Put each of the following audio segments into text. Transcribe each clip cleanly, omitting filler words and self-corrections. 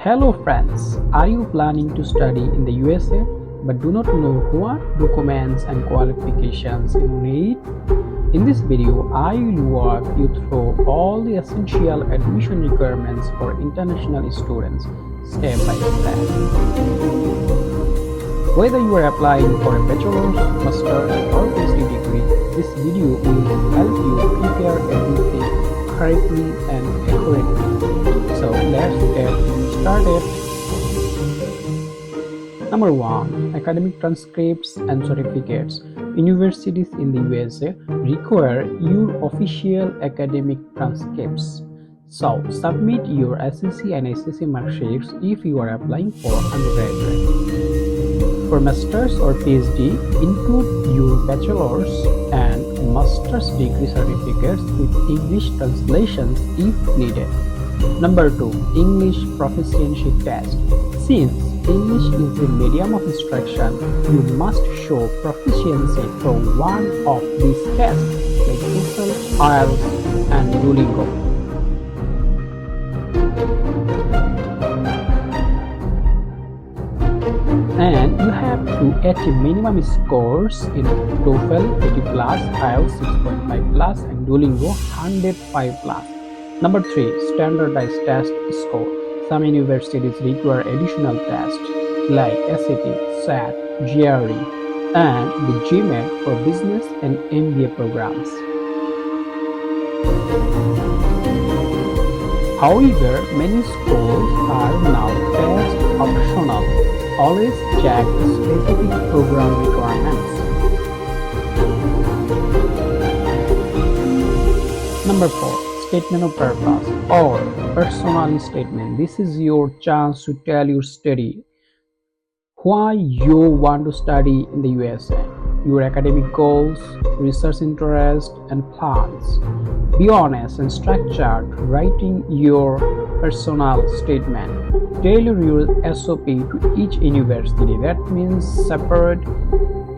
Hello friends, are you planning to study in the USA but do not know what documents and qualifications you need? In this video, I will walk you through all the essential admission requirements for international students step by step. Whether you are applying for a bachelor's, master's or PhD degree, this video will help you prepare everything correctly and accurately. So let's get started. Number 1. Academic transcripts and certificates. Universities in the USA require your official academic transcripts. So submit your SSC and SSC mark sheets if you are applying for undergraduate. For master's or PhD, include your bachelor's and master's degree certificates with English translations if needed. Number 2. English proficiency test. Since English is the medium of instruction, you must show proficiency for one of these tests like TOEFL, IELTS, and Duolingo. And you have to achieve minimum scores in TOEFL 80 plus, IELTS 6.5 plus, and Duolingo 105 plus. Number 3. Standardized test score. Some universities require additional tests like SAT, SAT, GRE, and the GMAT for business and MBA programs. However, many schools are now test optional. Always check specific program requirements. Number 4. Statement of purpose or personal statement. This is your chance to tell your study why you want to study in the USA, your academic goals, research interest, and plans. Be honest and structured writing your personal statement. Tailor your SOP to each university. That means separate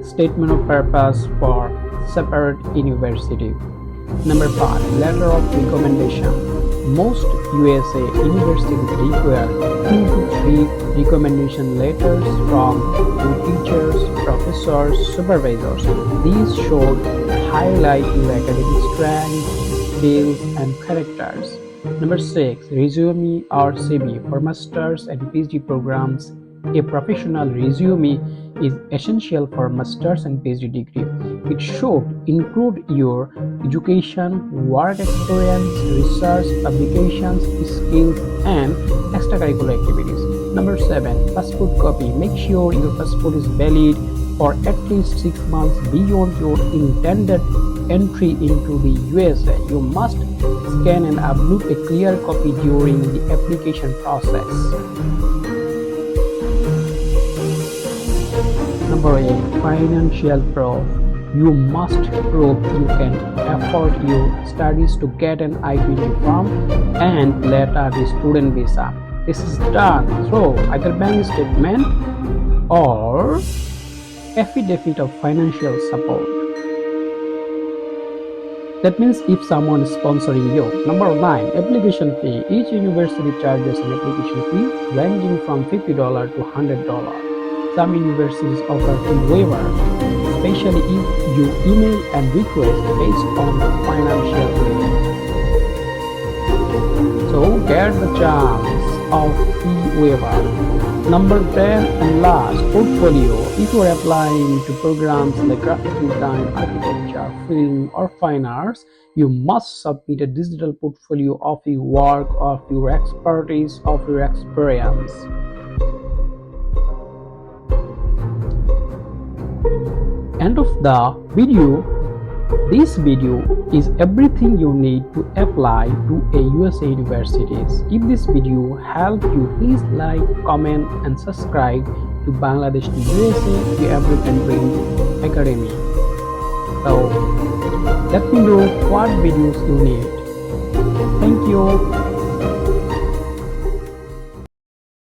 statement of purpose for separate university. Number 5. Letter of recommendation. Most USA universities require 2 to 3 recommendation letters from your teachers, professors, supervisors. These should highlight your academic strengths, skills, and characters. Number 6. Resume or CV. For master's and PhD programs, a professional resume is essential for master's and PhD degree. It should include your education, work experience, research, publications, skills, and extracurricular activities. Number 7. Passport copy. Make sure your passport is valid for at least 6 months beyond your intended entry into the USA. You must scan and upload a clear copy during the application process. Number 8. Financial proof. You must prove you can afford your studies to get an I-20 form and later the student visa. This is done through either bank statement or affidavit of financial support. That means if someone is sponsoring you. Number 9. Application fee. Each university charges an application fee ranging from $50 to $100. Some universities offer fee waiver, especially if you email and request based on financial need. So get the chance of fee waiver. Number 10 and last, portfolio. If you are applying to programs like graphic design, architecture, film, or fine arts, you must submit a digital portfolio of your work, of your expertise, of your experience. End of the video. This video is everything you need to apply to a USA universities. If this video helped you, please like, comment, and subscribe to Bangladesh to USA to African Dream Academy. So let me know what videos you need. Thank you.